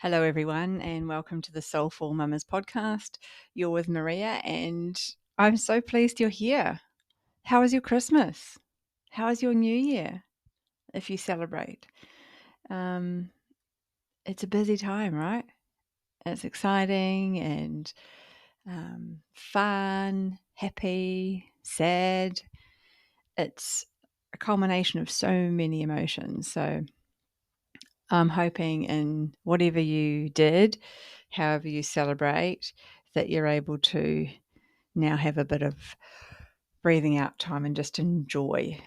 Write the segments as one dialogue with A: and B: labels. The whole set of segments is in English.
A: Hello, everyone, and welcome to the Soulful Mamas podcast. You're with Maria, and I'm so pleased you're here. How was your Christmas? How is your New Year, if you celebrate? Um, it's a busy time, right? It's exciting and fun, happy, sad. It's a culmination of so many emotions. So I'm hoping in whatever you did, however you celebrate, that you're able to now have a bit of breathing out time and just enjoy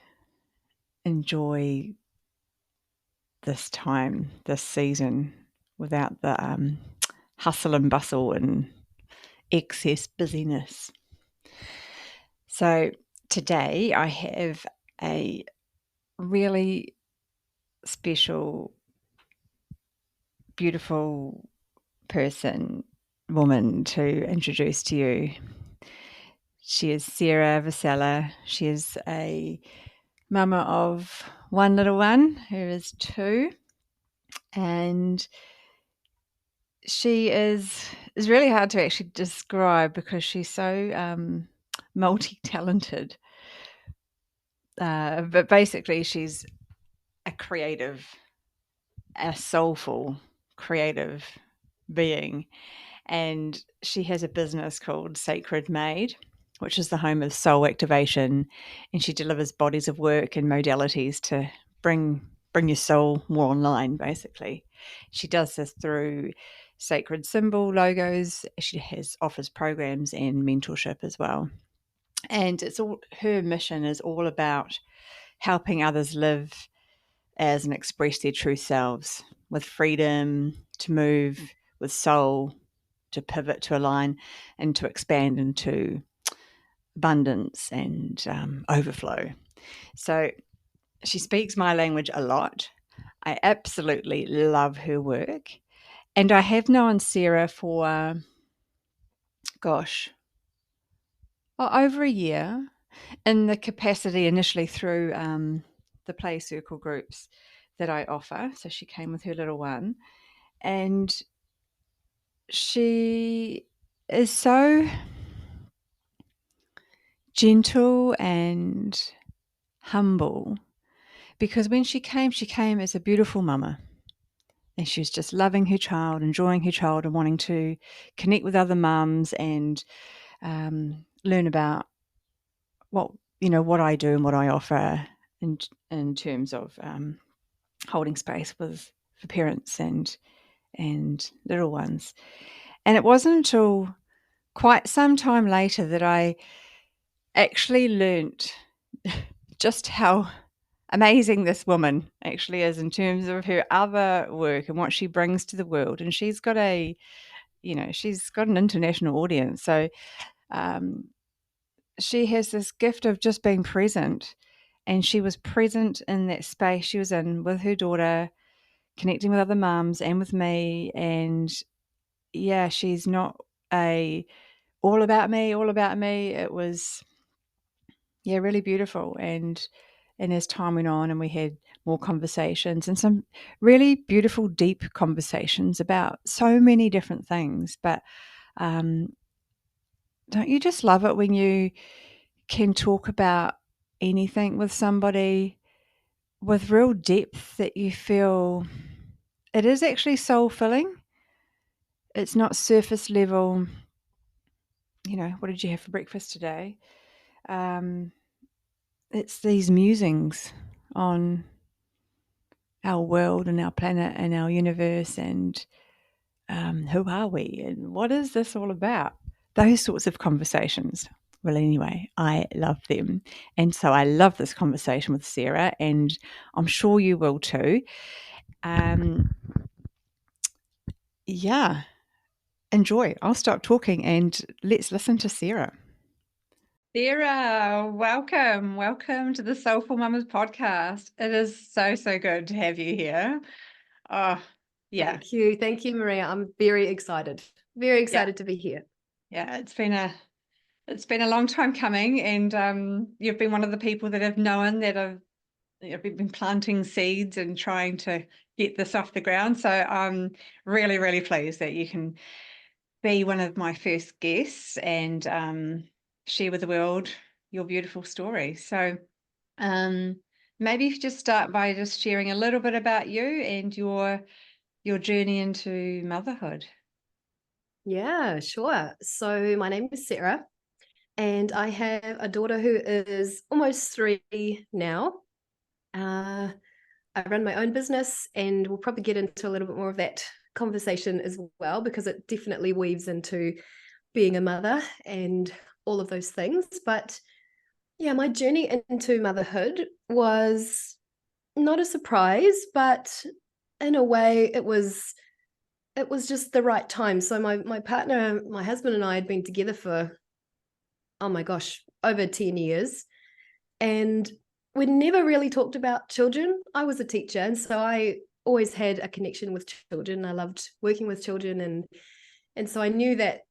A: this time, this season, without the hustle and bustle and excess busyness. So today I have a really special, beautiful woman to introduce to you. She is Sarah Vassella. She is a mama of one little one who is 2, and she is really hard to actually describe because she's so multi-talented. But basically, she's a creative, a soulful, creative being. And she has a business called Sacred Made, which is the home of soul activation. And she delivers bodies of work and modalities to bring your soul more online, basically. She does this through sacred symbol logos. She offers programs and mentorship as well. And her mission is all about helping others live as and express their true selves with freedom to move with soul, to pivot, to align, and to expand into abundance and overflow. So she speaks my language a lot. I absolutely love her work. And I have known Sarah for, over a year, in the capacity initially through the play circle groups that I offer. So she came with her little one. And she is so gentle and humble, because when she came as a beautiful mama, and she was just loving her child, enjoying her child, and wanting to connect with other mums and learn about what I do and what I offer in terms of holding space for parents and little ones. And it wasn't until quite some time later that I actually learnt just how amazing this woman actually is in terms of her other work and what she brings to the world. And she's got an international audience. So she has this gift of just being present. And she was present in that space she was in with her daughter, connecting with other mums and with me. And yeah, she's not all about me. It was, yeah, really beautiful. And as time went on and we had more conversations and some really beautiful, deep conversations about so many different things. But don't you just love it when you can talk about anything with somebody with real depth, that you feel it is actually soul filling? It's not surface level, what did you have for breakfast today? It's these musings on our world and our planet and our universe and who are we and what is this all about? Those sorts of conversations. Well, anyway, I love them. And so I love this conversation with Sarah, and I'm sure you will too. Yeah, enjoy. I'll stop talking and let's listen to Sarah. Sarah, welcome. Welcome to the Soulful Mamas podcast. It is so, so good to have you here. Oh, yeah.
B: Thank you, Maria. I'm very excited to be here.
A: Yeah, it's been a long time coming, and you've been one of the people that I've known that have I've been planting seeds and trying to get this off the ground. So I'm really, really pleased that you can be one of my first guests and share with the world your beautiful story. So maybe if you just start by just sharing a little bit about you and your journey into motherhood.
B: Yeah, sure. So my name is Sarah, and I have a daughter who is almost 3 now. I run my own business, and we'll probably get into a little bit more of that conversation as well, because it definitely weaves into being a mother and all of those things. But yeah, my journey into motherhood was not a surprise, but in a way it was just the right time. So my partner, my husband, and I had been together for, oh my gosh, over 10 years. And we'd never really talked about children. I was a teacher, and so I always had a connection with children. I loved working with children, and so I knew that,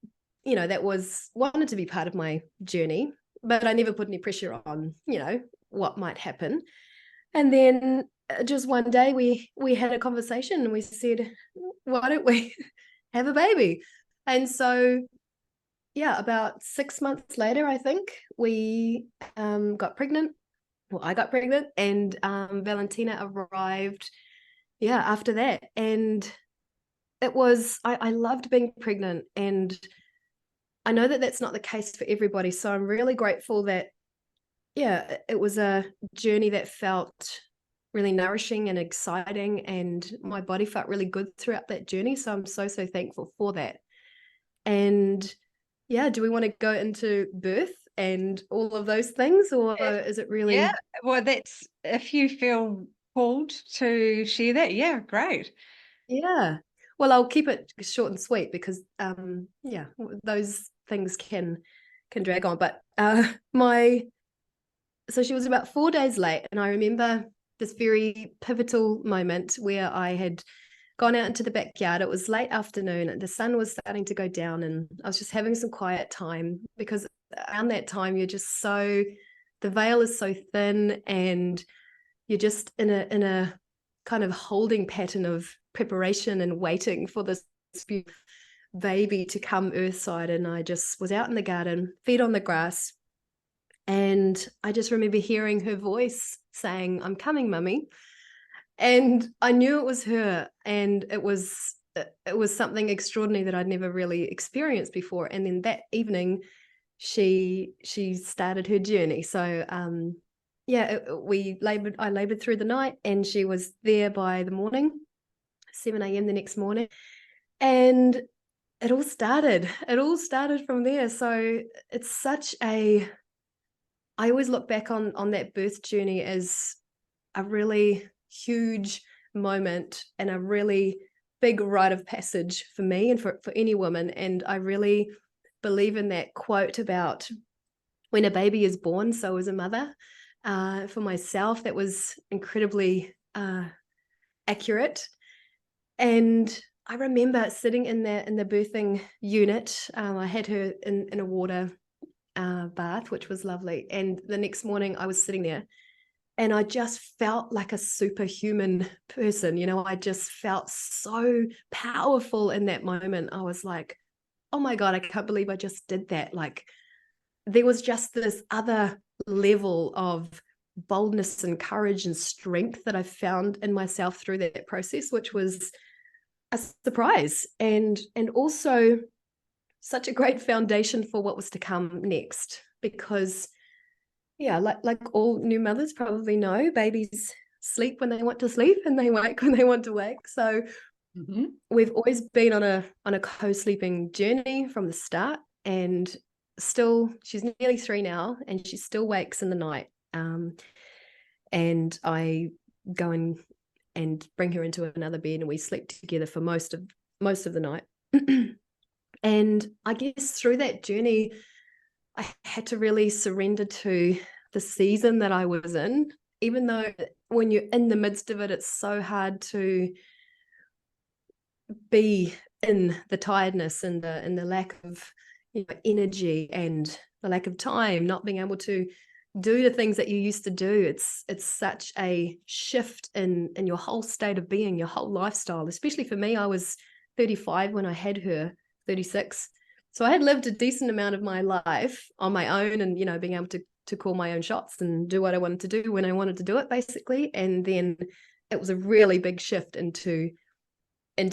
B: that was wanted to be part of my journey, but I never put any pressure on, what might happen. And then just one day we had a conversation and we said, why don't we have a baby? And so yeah, about 6 months later, I think we got pregnant. Well, I got pregnant, and Valentina arrived, yeah, after that. And it was, I loved being pregnant, and I know that that's not the case for everybody. So I'm really grateful that, yeah, it was a journey that felt really nourishing and exciting, and my body felt really good throughout that journey. So I'm so, so thankful for that. And yeah, do we want to go into birth and all of those things, or is it
A: Yeah,
B: really?
A: well, that's if you feel called to share that, yeah, great.
B: Yeah. Well, I'll keep it short and sweet because yeah, those things can drag on. But my so she was about 4 days late, and I remember this very pivotal moment where I had gone out into the backyard. It was late afternoon, and the sun was starting to go down, and I was just having some quiet time, because around that time you're just so, the veil is so thin, and you're just in a kind of holding pattern of preparation and waiting for this baby to come earthside. And I just was out in the garden, feet on the grass, and I just remember hearing her voice saying, "I'm coming, mummy." And I knew it was her, and it was something extraordinary that I'd never really experienced before. And then that evening she started her journey. So yeah, I labored through the night, and she was there by the morning, 7 a.m. the next morning. And it all started from there. So it's such a, I always look back on that birth journey as a really huge moment and a really big rite of passage for me and for any woman. And I really believe in that quote about when a baby is born, so is a mother. For myself, that was incredibly accurate. And I remember sitting in the birthing unit. I had her in a water bath, which was lovely. And the next morning I was sitting there, and I just felt like a superhuman person. I just felt so powerful in that moment. I was like, oh my God, I can't believe I just did that. Like, there was just this other level of boldness and courage and strength that I found in myself through that process, which was a surprise, and also such a great foundation for what was to come next. Because yeah, like all new mothers probably know, babies sleep when they want to sleep, and they wake when they want to wake. So we've always been on a co-sleeping journey from the start. And still, she's nearly 3 now, and she still wakes in the night. And I go and bring her into another bed, and we sleep together for most of the night. And I guess through that journey, I had to really surrender to the season that I was in, even though when you're in the midst of it, it's so hard to be in the tiredness and the lack of energy, and the lack of time, not being able to do the things that you used to do. It's such a shift in your whole state of being, your whole lifestyle. Especially for me, I was 35 when I had her, 36. So I had lived a decent amount of my life on my own, and being able to call my own shots and do what I wanted to do when I wanted to do it, basically. And then it was a really big shift into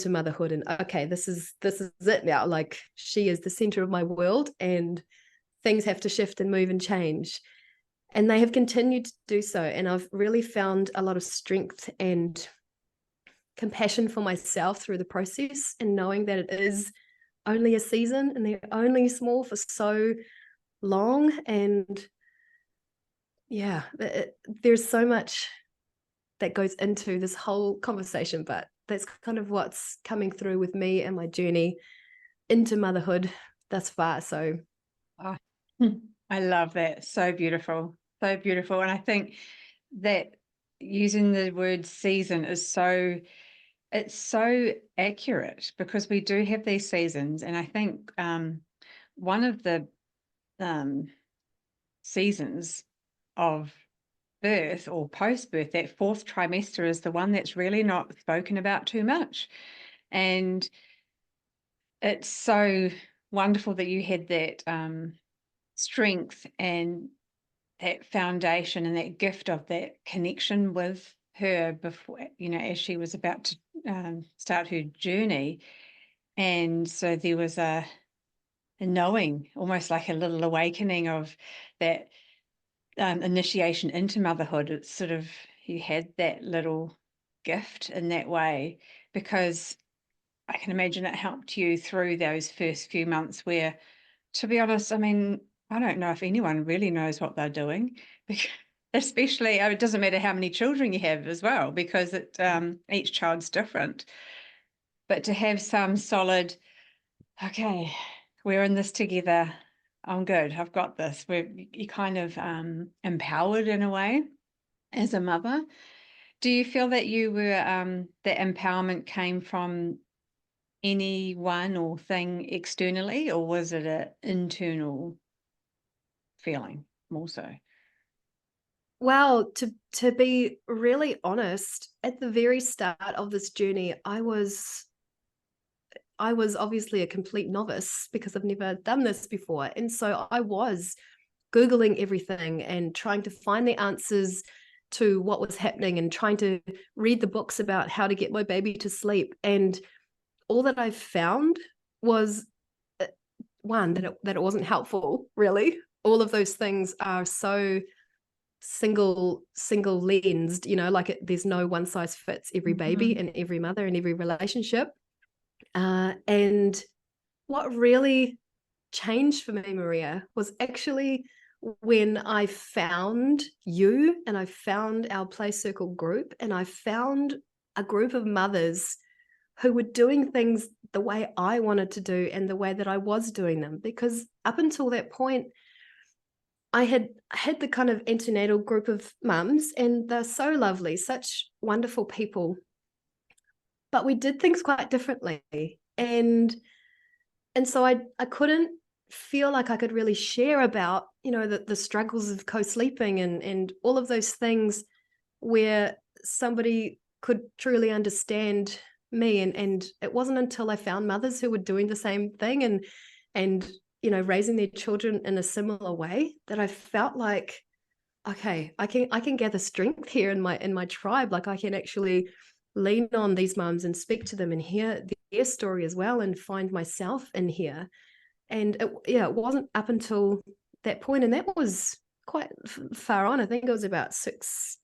B: motherhood, and okay, this is it now. Like, she is the center of my world, and things have to shift and move and change. And they have continued to do so. And I've really found a lot of strength and compassion for myself through the process, and knowing that it is only a season and they're only small for so long. And yeah, there's so much that goes into this whole conversation, but that's kind of what's coming through with me and my journey into motherhood thus far. So
A: Oh, I love that. So beautiful. So beautiful. And I think that using the word season is it's so accurate, because we do have these seasons. And I think one of the seasons of birth or post-birth, that fourth trimester, is the one that's really not spoken about too much. And it's so wonderful that you had that strength and that foundation and that gift of that connection with her before, as she was about to start her journey. And so there was a knowing, almost like a little awakening of that initiation into motherhood. It's sort of, you had that little gift in that way, because I can imagine it helped you through those first few months where, to be honest, I mean, I don't know if anyone really knows what they're doing, especially, it doesn't matter how many children you have as well, because each child's different. But to have some solid, okay, we're in this together, I'm good, I've got this. You're kind of empowered in a way as a mother. Do you feel that you were, that empowerment came from anyone or thing externally, or was it an internal feeling more so?
B: well, to be really honest, at the very start of this journey, I was obviously a complete novice because I've never done this before. And so I was Googling everything and trying to find the answers to what was happening, and trying to read the books about how to get my baby to sleep. And all that I found was, one, that it wasn't helpful, really. All of those things are so single lensed, like there's no one size fits every baby and every mother and every relationship. And what really changed for me, Maria, was actually when I found you, and I found our Play Circle group, and I found a group of mothers who were doing things the way I wanted to do and the way that I was doing them. Because up until that point, I had the kind of antenatal group of mums, and they're so lovely, such wonderful people. But we did things quite differently. And so I couldn't feel like I could really share about, the struggles of co-sleeping and all of those things, where somebody could truly understand me. And it wasn't until I found mothers who were doing the same thing and raising their children in a similar way, that I felt like, okay, I can gather strength here in my tribe. Like, I can actually lean on these moms and speak to them and hear their story as well, and find myself in here. And it wasn't up until that point, and that was quite far on. I think it was about 6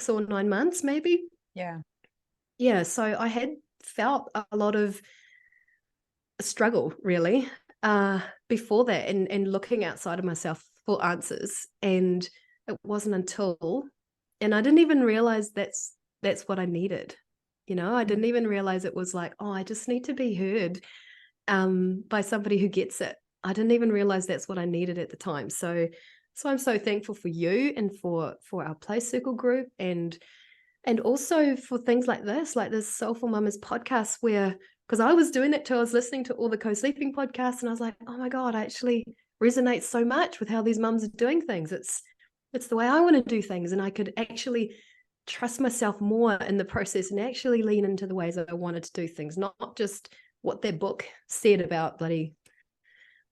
B: or 9 months, maybe. Yeah. So I had felt a lot of struggle, really, before that, and looking outside of myself for answers. And it wasn't until, and I didn't even realize that's what I needed. I didn't even realize it was like, oh, I just need to be heard by somebody who gets it. I didn't even realize that's what I needed at the time. So I'm so thankful for you, and for our Play Circle group, and also for things like this Soulful Mamas podcast, where, because I was doing it too, I was listening to all the co-sleeping podcasts, and I was like, oh my God, I actually resonate so much with how these mums are doing things. It's it's the way I want to do things, and I could actually trust myself more in the process and actually lean into the ways that I wanted to do things, not just what their book said about bloody,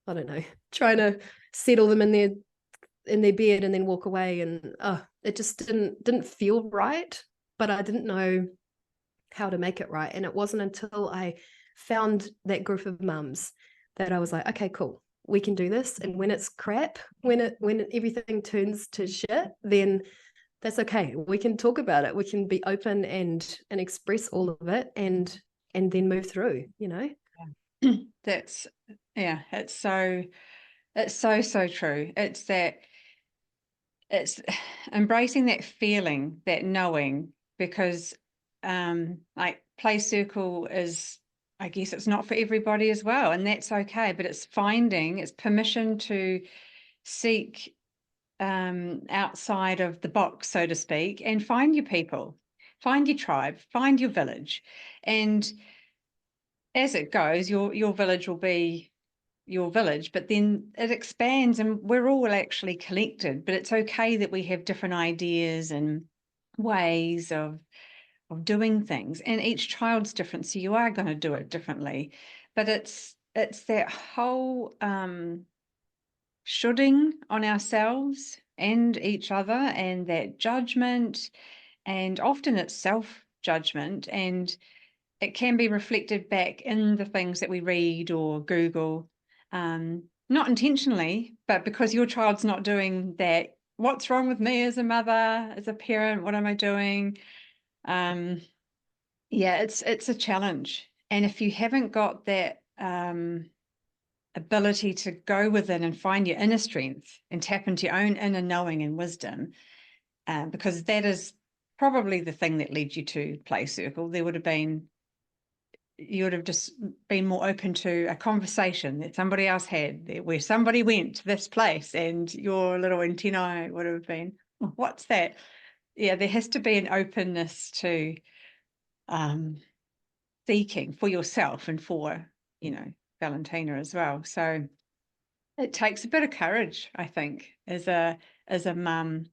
B: I don't know, trying to settle them in their bed and then walk away. And it just didn't feel right, but I didn't know how to make it right. And it wasn't until I found that group of mums that I was like, okay, cool, we can do this. And when it's crap, when everything turns to shit, then that's okay. We can talk about it. We can be open and express all of it, and then move through, you know?
A: That's, yeah, it's so true. It's embracing that feeling, that knowing, because like play circle is, I guess it's not for everybody as well, and that's okay, but it's permission to seek outside of the box, so to speak, and find your people, find your tribe, find your village. And as it goes, your village will be your village, but then it expands and we're all actually connected. But it's okay that we have different ideas and ways of doing things, and each child's different, so you are going to do it differently. But it's that whole shoulding on ourselves and each other, and that judgment, and often it's self-judgment, and it can be reflected back in the things that we read or Google, not intentionally, but because your child's not doing that. What's wrong with me as a mother, as a parent? What am I doing? Yeah, it's a challenge. And if you haven't got that ability to go within and find your inner strength and tap into your own inner knowing and wisdom, because that is probably the thing that led you to Play Circle, you would have just been more open to a conversation that somebody else had, where somebody went to this place and your little antennae would have been, what's that? Yeah, there has to be an openness to seeking for yourself and for, Valentina as well. So it takes a bit of courage, I think, as a mum.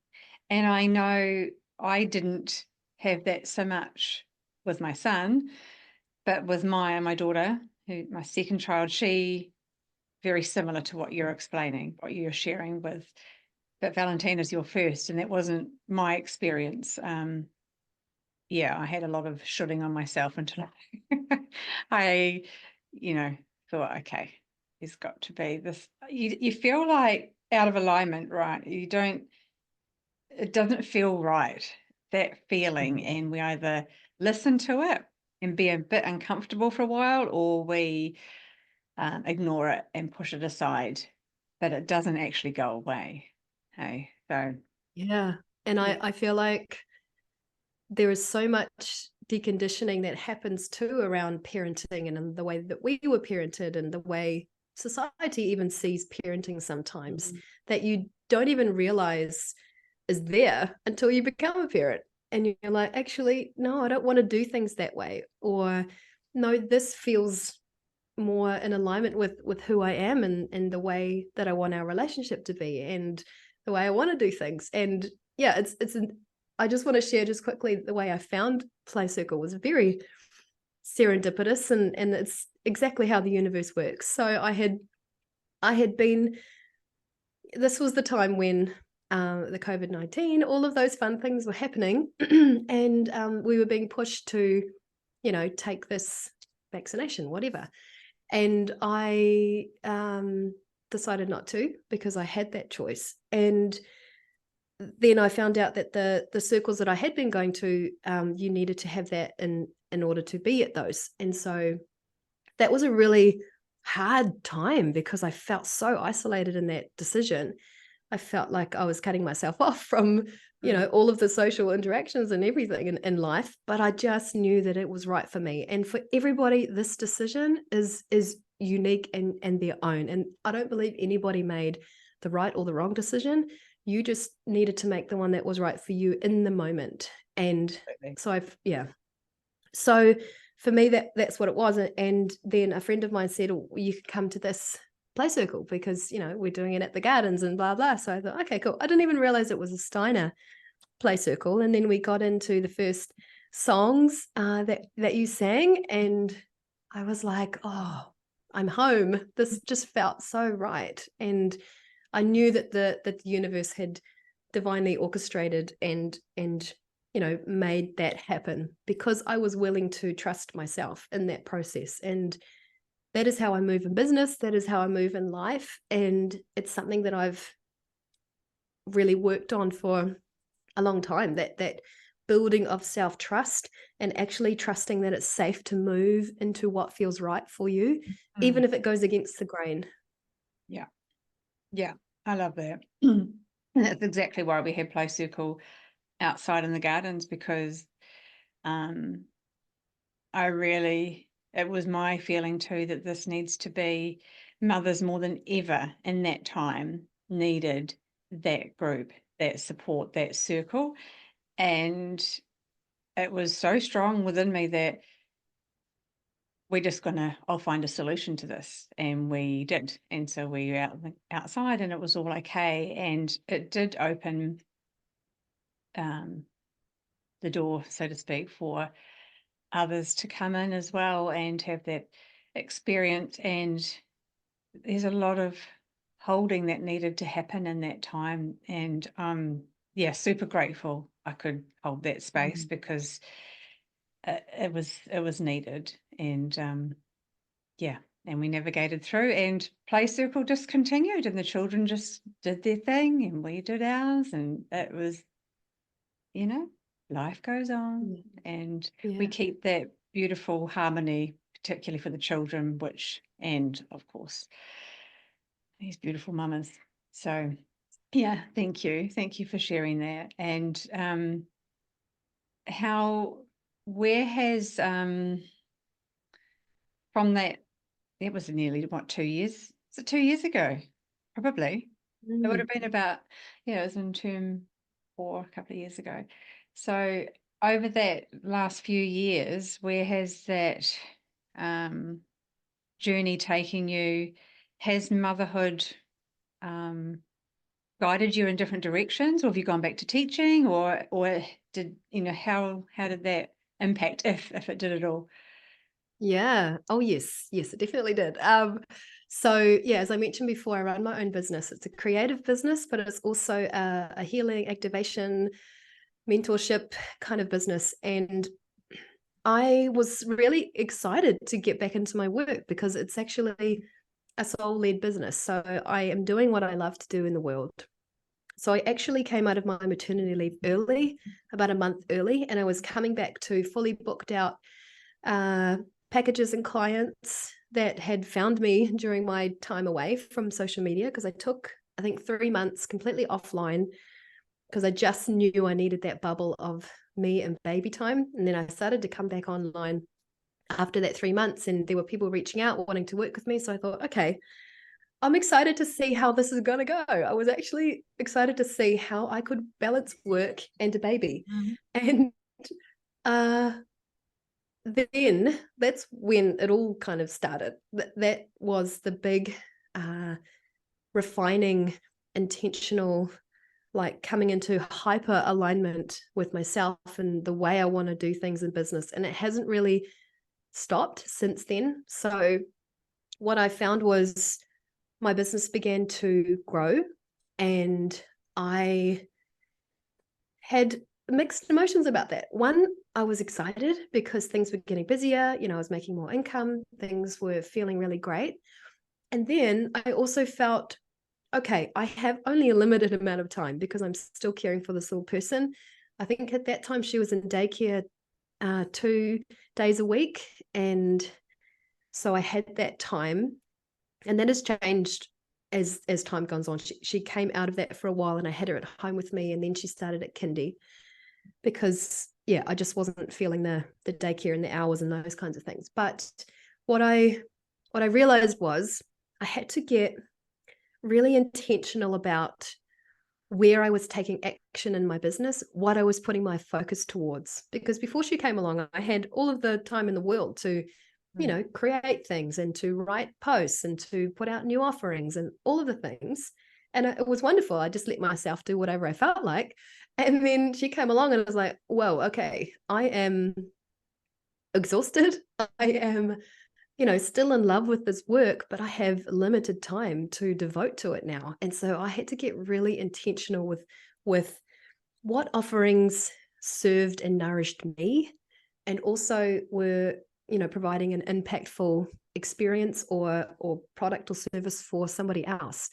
A: And I know I didn't have that so much with my son, but with my daughter, my second child, she very similar to what you're explaining, what you're sharing with, but Valentina's your first, and that wasn't my experience. Yeah, I had a lot of shooting on myself until I, thought, okay, there's got to be this. You feel like out of alignment, right? It doesn't feel right, that feeling, and we either listen to it and be a bit uncomfortable for a while, or we ignore it and push it aside, but it doesn't actually go away. Hey, so
B: Yeah. And
A: yeah.
B: I feel like there is so much deconditioning that happens too around parenting and in the way that we were parented and the way society even sees parenting sometimes, that you don't even realize is there until you become a parent. And you're like, actually, no, I don't want to do things that way. Or no, this feels more in alignment with who I am and the way that I want our relationship to be and the way I want to do things. And yeah, I just want to share just quickly the way I found Play Circle was very serendipitous, and it's exactly how the universe works. So I had been, this was the time when the COVID-19, all of those fun things were happening, and we were being pushed to, take this vaccination, whatever. And I decided not to, because I had that choice. And then I found out that the circles that I had been going to, you needed to have that in order to be at those. And so that was a really hard time, because I felt so isolated in that decision. I felt like I was cutting myself off from, all of the social interactions and everything in life, but I just knew that it was right for me. And for everybody, this decision is unique and their own. And I don't believe anybody made the right or the wrong decision. You just needed to make the one that was right for you in the moment. And so so for me, that's what it was. And then a friend of mine said, oh, you could come to this play circle because, we're doing it at the gardens and blah, blah. So I thought, okay, cool. I didn't even realize it was a Steiner play circle. And then we got into the first songs that you sang, and I was like, oh, I'm home. This just felt so right. And I knew that the universe had divinely orchestrated and made that happen because I was willing to trust myself in that process. And that is how I move in business. That is how I move in life. And it's something that I've really worked on for a long time, that building of self-trust and actually trusting that it's safe to move into what feels right for you, even if it goes against the grain.
A: Yeah, I love that. That's exactly why we have play circle outside in the gardens, because it was my feeling too that this needs to be, mothers more than ever in that time needed that group, that support, that circle. And it was so strong within me that I'll find a solution to this. And we did. And so we were outside and it was all okay. And it did open the door, so to speak, for others to come in as well and have that experience. And there's a lot of holding that needed to happen in that time. And super grateful I could hold that space because it was needed. And and we navigated through, and play circle just continued, and the children just did their thing and we did ours, and it was, life goes on. And we keep that beautiful harmony, particularly for the children, and of course these beautiful mamas. So thank you for sharing that. And where has from that, it was nearly 2 years, is it 2 years ago? Probably. It would have been about, it was in term 4 a couple of years ago. So over that last few years, where has that journey taken you? Has motherhood guided you in different directions, or have you gone back to teaching, or did, how did that impact, if it did at all?
B: Yeah. Oh, yes. Yes, it definitely did. As I mentioned before, I run my own business. It's a creative business, but it's also a healing, activation, mentorship kind of business. And I was really excited to get back into my work because it's actually a soul-led business. So I am doing what I love to do in the world. So I actually came out of my maternity leave early, about a month early, and I was coming back to fully booked out packages and clients that had found me during my time away from social media, because I took, I think, 3 months completely offline because I just knew I needed that bubble of me and baby time. And then I started to come back online after that 3 months, and there were people reaching out wanting to work with me. So I thought, okay, I'm excited to see how this is going to go. I was actually excited to see how I could balance work and a baby. And then that's when it all kind of started. That was the big refining, intentional, like coming into hyper alignment with myself and the way I want to do things in business. And it hasn't really stopped since then. So what I found was my business began to grow, and I had mixed emotions about that. One, I was excited because things were getting busier, I was making more income, things were feeling really great. And then I also felt, okay, I have only a limited amount of time because I'm still caring for this little person. I think at that time she was in daycare 2 days a week. And so I had that time, and that has changed as time goes on. She came out of that for a while, and I had her at home with me, and then she started at kindy because I just wasn't feeling the daycare and the hours and those kinds of things. But what I realized was I had to get really intentional about where I was taking action in my business, what I was putting my focus towards. Because before she came along, I had all of the time in the world to you
A: Mm.
B: know, create things and to write posts and to put out new offerings and all of the things. And it was wonderful. I just let myself do whatever I felt like. And then she came along and I was like, whoa, okay, I am exhausted. I am, you know, still in love with this work, but I have limited time to devote to it now. And so I had to get really intentional with what offerings served and nourished me and also were, you know, providing an impactful experience or product or service for somebody else.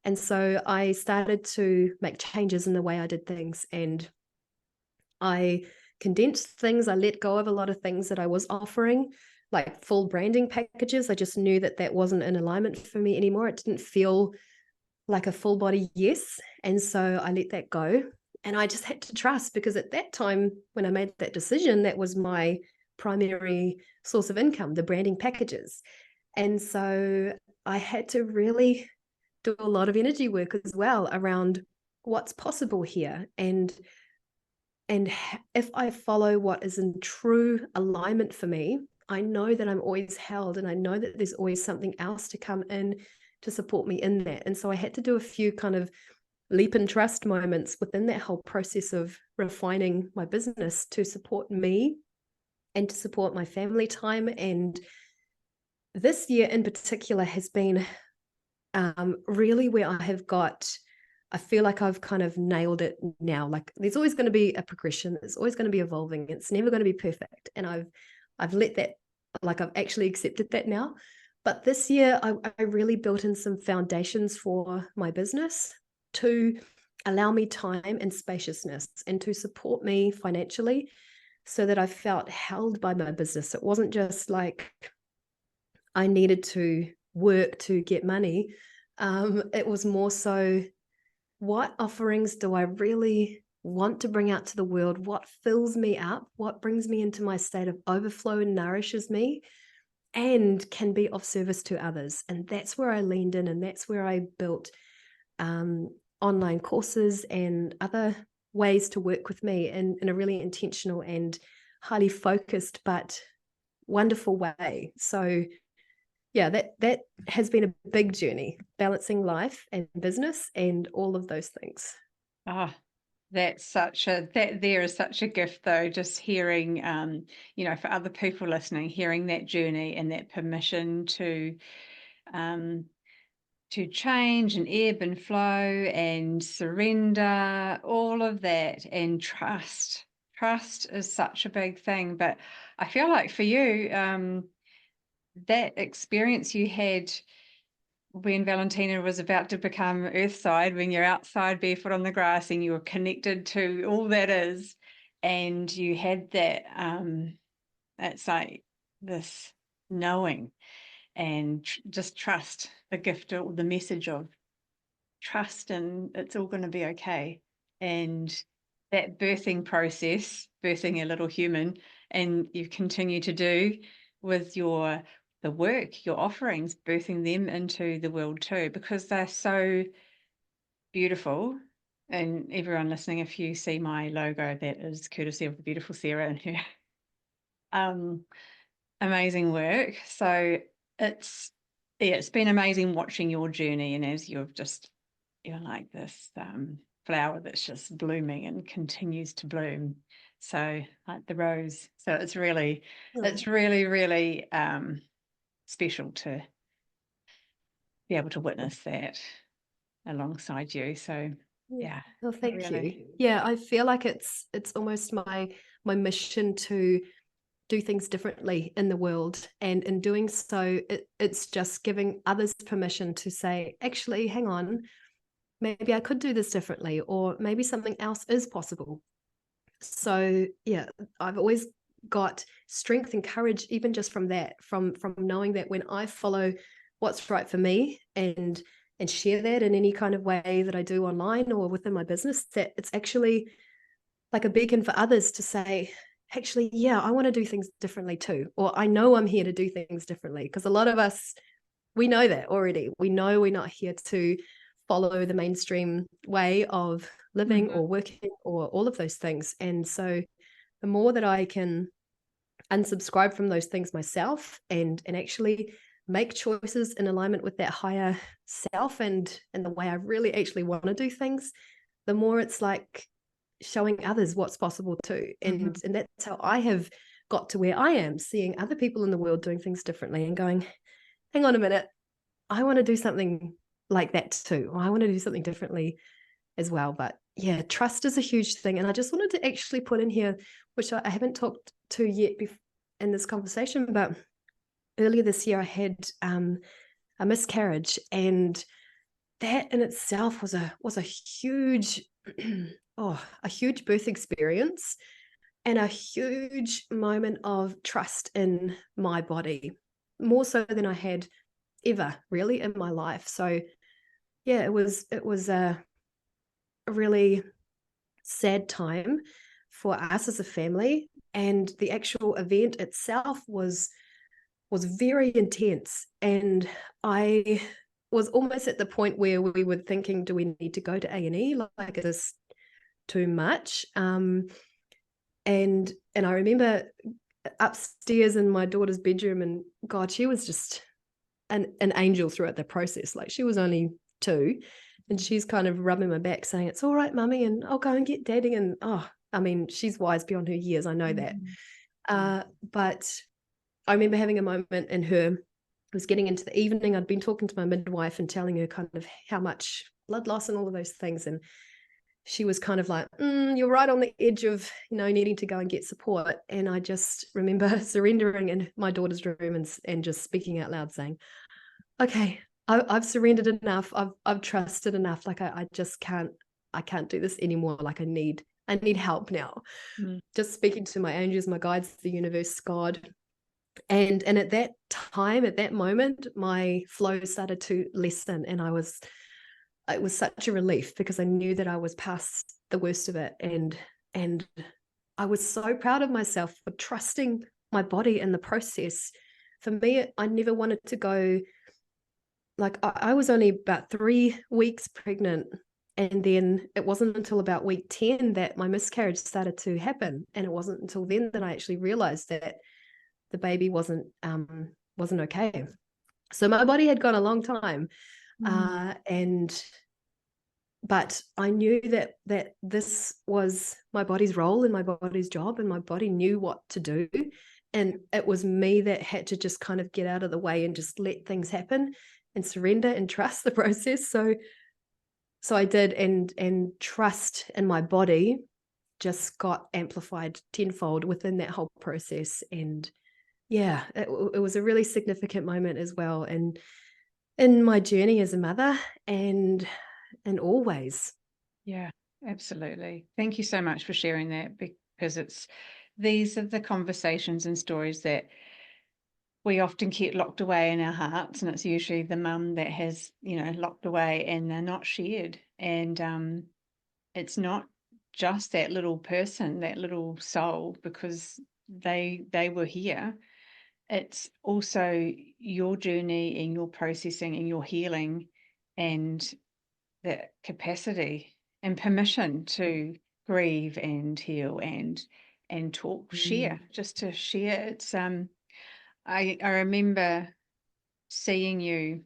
B: And so I started to make changes in the way I did things, and I condensed things. I let go of a lot of things that I was offering, like full branding packages. I just knew that that wasn't in alignment for me anymore. It didn't feel like a full body yes. And so I let that go. And I just had to trust, because at that time, when I made that decision, that was my primary source of income, the branding packages. And so I had to really do a lot of energy work as well around what's possible here. And if I follow what is in true alignment for me, I know that I'm always held, and I know that there's always something else to come in to support me in that. And so I had to do a few kind of leap and trust moments within that whole process of refining my business to support me and to support my family time. And this year in particular has been really where I feel like I've kind of nailed it now. Like there's always going to be a progression. It's always going to be evolving. It's never going to be perfect. And I've let that, like I've actually accepted that now. But this year I really built in some foundations for my business to allow me time and spaciousness and to support me financially so that I felt held by my business. It wasn't just like I needed to work to get money. It was more so, what offerings do I really want to bring out to the world? What fills me up? What brings me into my state of overflow and nourishes me and can be of service to others? And that's where I leaned in, and that's where I built online courses and other ways to work with me in a really intentional and highly focused but wonderful way. So yeah, that has been a big journey, balancing life and business and all of those things.
A: Oh, that there is such a gift though, just hearing, you know, for other people listening, hearing that journey and that permission um, to change and ebb and flow and surrender, all of that, and trust. Trust is such a big thing. But I feel like for you, that experience you had when Valentina was about to become Earthside, when you're outside barefoot on the grass and you were connected to all that is, and you had that, it's like this knowing and just trust, the gift or the message of trust, and it's all going to be okay. And that birthing process, birthing a little human, and you continue to do with the work, your offerings, birthing them into the world too, because they're so beautiful. And everyone listening, if you see my logo, that is courtesy of the beautiful Sarah and her um, amazing work. So it's yeah, it's been amazing watching your journey, and as you're like this flower that's just blooming and continues to bloom. So like the rose. So it's really, really special to be able to witness that alongside you. So yeah,
B: Well, thank you.
A: really.
B: Yeah, I feel like it's almost my mission to do things differently in the world, and in doing so it's just giving others permission to say, actually, hang on, maybe I could do this differently, or maybe something else is possible. So yeah, I've always got strength and courage even just from that, from knowing that when I follow what's right for me and share that in any kind of way that I do online or within my business, that it's actually like a beacon for others to say, actually, yeah, I want to do things differently too, or I know I'm here to do things differently. Because a lot of us, we know that already. We know we're not here to follow the mainstream way of living or working or all of those things. And so the more that I can unsubscribe from those things myself and actually make choices in alignment with that higher self and the way I really actually want to do things, the more it's like showing others what's possible too. And that's how I have got to where I am, seeing other people in the world doing things differently and going, hang on a minute, I want to do something like that too. Or I want to do something differently as well. But yeah, trust is a huge thing. And I just wanted to actually put in here, which I haven't talked to yet in this conversation, but earlier this year I had a miscarriage, and that in itself was a huge a huge birth experience and a huge moment of trust in my body, more so than I had ever really in my life. So yeah, it was a really sad time for us as a family, and the actual event itself was very intense. And I was almost at the point where we were thinking, do we need to go to A&E? Like, is this too much? And I remember upstairs in my daughter's bedroom, and God, she was just an angel throughout the process. Like, she was only 2, and she's kind of rubbing my back saying, it's all right, mummy, and I'll go and get daddy. And I mean, she's wise beyond her years, I know that. But I remember having a moment in her, I was getting into the evening, I'd been talking to my midwife and telling her kind of how much blood loss and all of those things, and she was kind of like, you're right on the edge of, needing to go and get support. And I just remember surrendering in my daughter's room and just speaking out loud saying, okay, I've surrendered enough. I've trusted enough. Like, I just can't do this anymore. Like, I need help now. Just speaking to my angels, my guides, the universe, God. And at that time, at that moment, my flow started to lessen, and it was such a relief, because I knew that I was past the worst of it. And I was so proud of myself for trusting my body in the process. For me, I never wanted to go, like, I was only about 3 weeks pregnant. And then it wasn't until about week 10 that my miscarriage started to happen. And it wasn't until then that I actually realized that the baby wasn't okay. So my body had gone a long time. But I knew that this was my body's role and my body's job, and my body knew what to do. And it was me that had to just kind of get out of the way and just let things happen and surrender and trust the process. So I did, and trust in my body just got amplified tenfold within that whole process. And yeah, it was a really significant moment as well, and in my journey as a mother, and always.
A: Yeah, absolutely. Thank you so much for sharing that, because these are the conversations and stories that we often keep locked away in our hearts, and it's usually the mum that has, locked away, and they're not shared. And it's not just that little person, that little soul, because they were here. It's also your journey and your processing and your healing, and that capacity and permission to grieve and heal and talk, share, just to share. It's I remember seeing you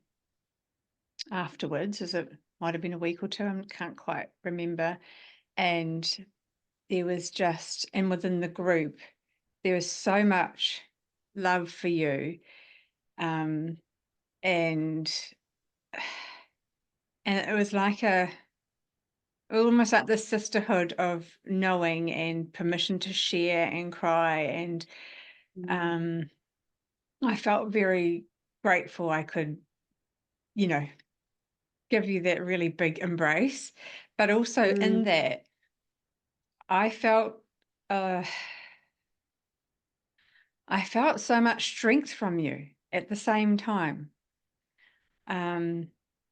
A: afterwards, as it might have been a week or two, I can't quite remember. And there was just, and within the group, there was so much love for you. And it was like almost like the sisterhood of knowing and permission to share and cry. And I felt very grateful I could, give you that really big embrace. But also in that, I felt so much strength from you at the same time.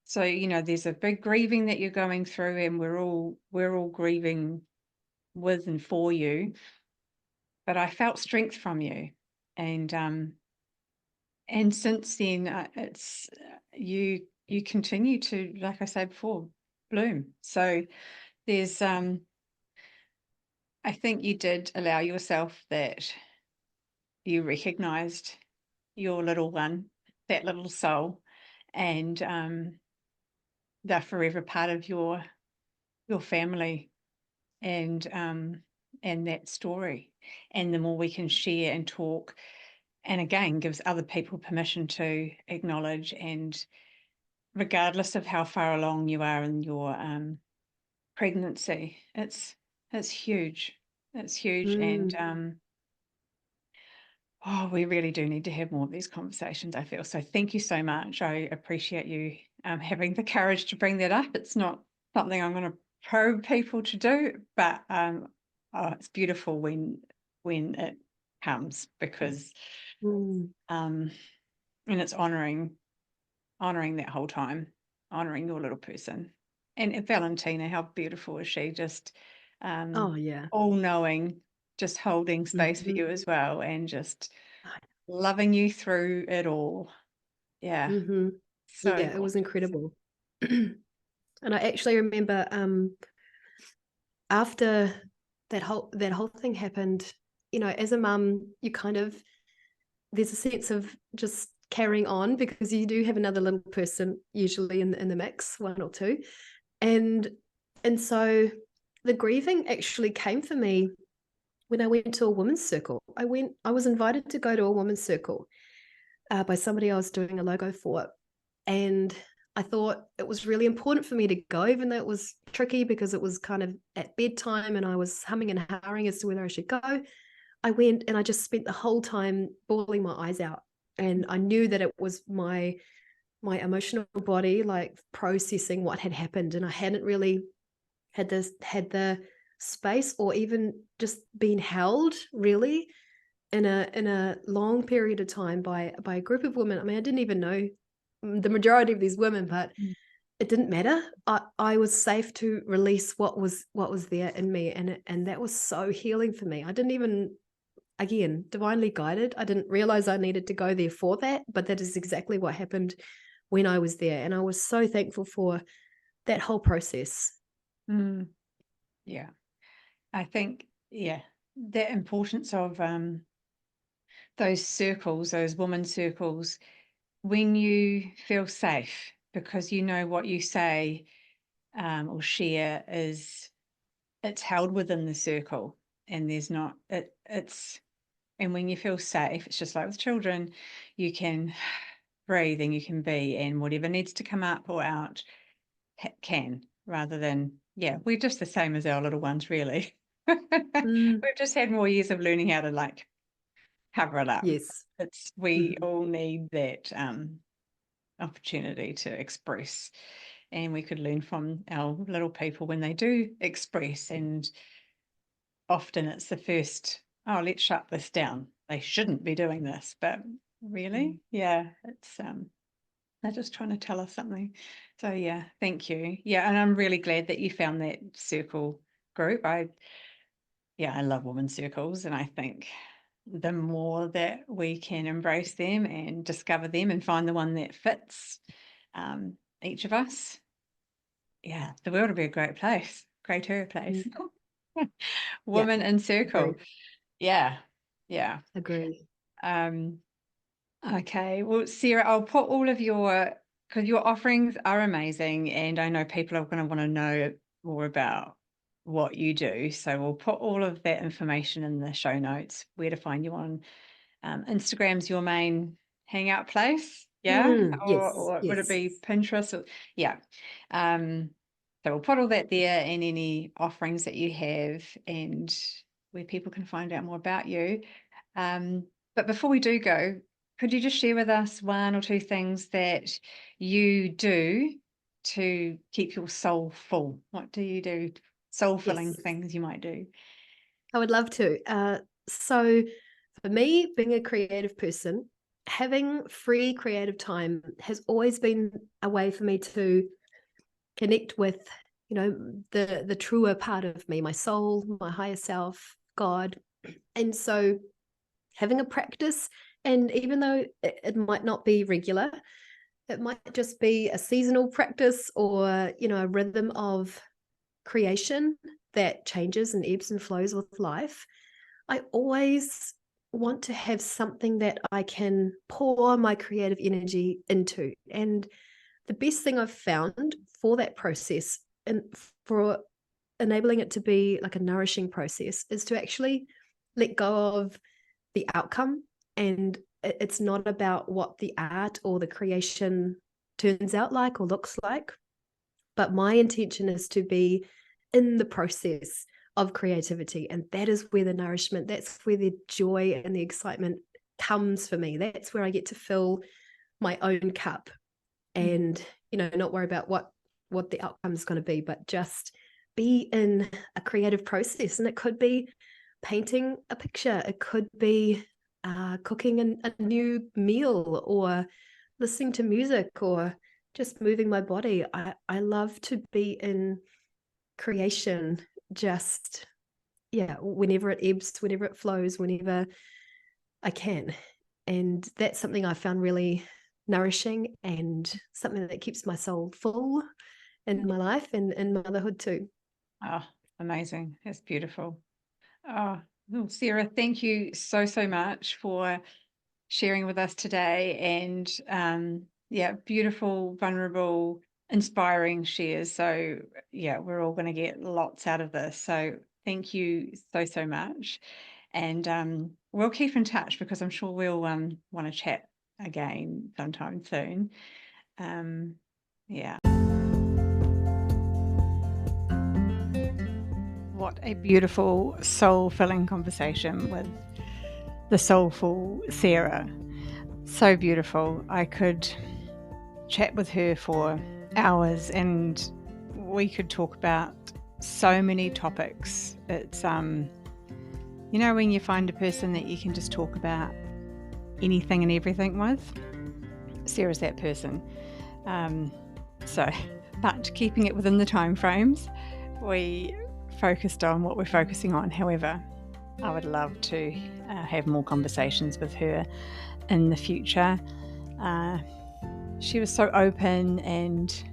A: So, there's a big grieving that you're going through, and we're all grieving with and for you. But I felt strength from you, and since then, it's you continue to, like I said before, bloom. So there's I think you did allow yourself that you recognized your little one, that little soul, and they're forever part of your family, and that story. And the more we can share and talk, and again gives other people permission to acknowledge, and regardless of how far along you are in your pregnancy, it's huge. It's huge. And we really do need to have more of these conversations, I feel. So thank you so much. I appreciate you having the courage to bring that up. It's not something I'm going to probe people to do, but it's beautiful when it comes, because and it's honoring that whole time, honoring your little person. And Valentina, how beautiful is she? Just
B: Oh yeah.
A: all knowing, just holding space for you as well, and just loving you through it all. Yeah. So
B: Yeah, it was incredible. And I actually remember after that whole thing happened, you know, as a mum, you kind of, there's a sense of just carrying on, because you do have another little person usually in the mix, one or two. And so the grieving actually came for me when I went to a women's circle. I was invited to go to a women's circle by somebody I was doing a logo for. And I thought it was really important for me to go, even though it was tricky because it was kind of at bedtime and I was humming and hawing as to whether I should go. I went and I just spent the whole time bawling my eyes out. And I knew that it was my emotional body like processing what had happened. And I hadn't really had the space or even just been held really in a long period of time by a group of women. I mean, I didn't even know the majority of these women, but it didn't matter. I was safe to release what was there in me, and that was so healing for me. I didn't even, again, divinely guided. I didn't realize I needed to go there for that, but that is exactly what happened when I was there, and I was so thankful for that whole process.
A: Yeah, I think the importance of those circles, those woman circles, when you feel safe, because you know what you say or share it's held within the circle, and there's not it's and when you feel safe, it's just like with children, you can breathe and you can be, and whatever needs to come up or out can, rather than we're just the same as our little ones, really. We've just had more years of learning how to like cover it up.
B: Yes.
A: We all need that opportunity to express, and we could learn from our little people when they do express. And often it's the first, let's shut this down, they shouldn't be doing this, but really it's they're just trying to tell us something. So thank you. And I'm really glad that you found that circle group. I love women's circles, and I think the more that we can embrace them and discover them and find the one that fits each of us, the world will be a great place, greater place. Woman in circle.
B: Agree.
A: Okay, well, Sarah, I'll put all of because your offerings are amazing, and I know people are going to want to know more about what you do. So we'll put all of that information in the show notes, where to find you on Instagram's your main hangout place. Or would it be Pinterest? So we'll put all that there, and any offerings that you have, and where people can find out more about you. But before we do go, could you just share with us one or two things that you do to keep your soul full? What do you do? Soul-filling things you might do.
B: I would love to. So for me, being a creative person, having free creative time has always been a way for me to connect with, you know, the truer part of me, my soul, my higher self, God. And so having a practice, and even though it might not be regular, it might just be a seasonal practice, or, you know, a rhythm of creation that changes and ebbs and flows with life. I always want to have something that I can pour my creative energy into. And the best thing I've found for that process and for enabling it to be like a nourishing process is to actually let go of the outcome. And it's not about what the art or the creation turns out like or looks like, but my intention is to be in the process of creativity. And that is where the nourishment, that's where the joy and the excitement comes for me. That's where I get to fill my own cup and, not worry about what the outcome is going to be, but just be in a creative process. And it could be painting a picture, it could be cooking a new meal, or listening to music, or just moving my body. I love to be in creation, just whenever it ebbs, whenever it flows, whenever I can. And that's something I found really nourishing and something that keeps my soul full in my life and in motherhood too.
A: Oh, amazing. That's beautiful. Oh, well, Sarah, thank you so, so much for sharing with us today. And beautiful, vulnerable, inspiring shares. So we're all going to get lots out of this. So thank you so, so much. And we'll keep in touch, because I'm sure we'll want to chat again sometime soon. What a beautiful, soul-filling conversation with the soulful Sarah. So beautiful. I could chat with her for hours and we could talk about so many topics. It's when you find a person that you can just talk about anything and everything with, Sarah's that person. But keeping it within the time frames, we focused on what we're focusing on. However, I would love to have more conversations with her in the future. She was so open and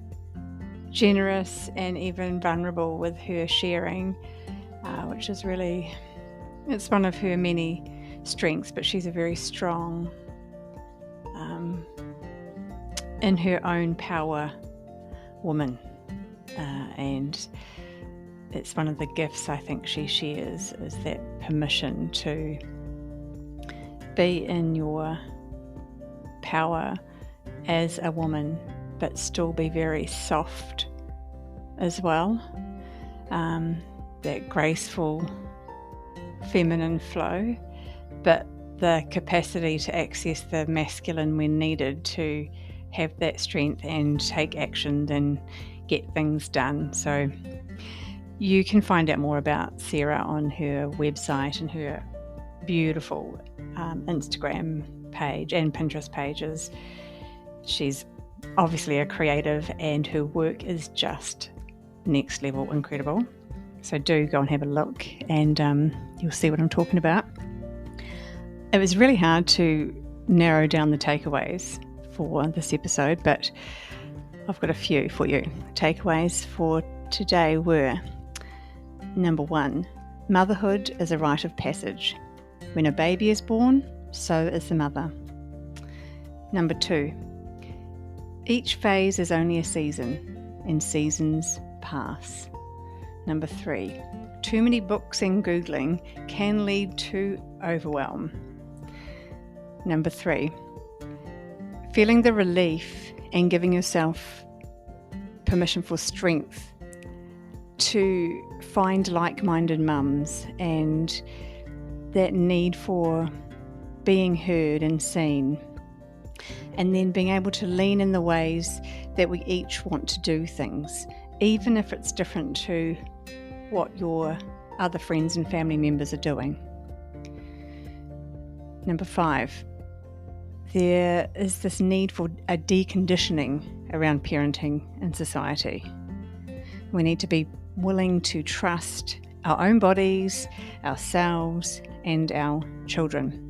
A: generous and even vulnerable with her sharing, which is really, it's one of her many strengths, but she's a very strong, in her own power woman. And it's one of the gifts I think she shares, is that permission to be in your power as a woman, but still be very soft as well. That graceful feminine flow, but the capacity to access the masculine when needed, to have that strength and take action and get things done. So you can find out more about Sarah on her website and her beautiful Instagram page and Pinterest pages. She's obviously a creative and her work is just next level incredible. So do go and have a look and you'll see what I'm talking about. It was really hard to narrow down the takeaways for this episode, but I've got a few for you. Takeaways for today were: number 1, motherhood is a rite of passage. When a baby is born, so is the mother. Number 2, each phase is only a season, and seasons pass. Number 3, too many books and Googling can lead to overwhelm. Number 3, feeling the relief and giving yourself permission for strength to find like-minded mums, and that need for being heard and seen, and then being able to lean in the ways that we each want to do things, even if it's different to what your other friends and family members are doing. Number 5, there is this need for a deconditioning around parenting in society. We need to be willing to trust our own bodies, ourselves, and our children.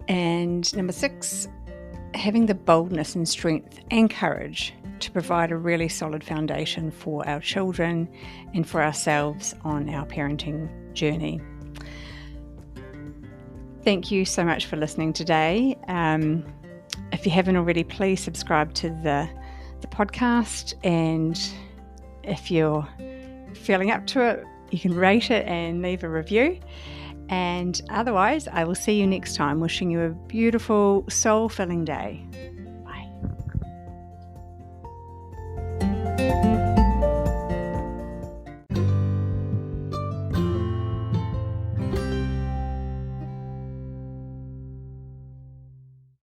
A: And number 6, having the boldness and strength and courage to provide a really solid foundation for our children and for ourselves on our parenting journey. Thank you so much for listening today. If you haven't already, please subscribe to the podcast, and if you're feeling up to it, you can rate it and leave a review. And otherwise, I will see you next time. Wishing you a beautiful, soul-filling day. Bye.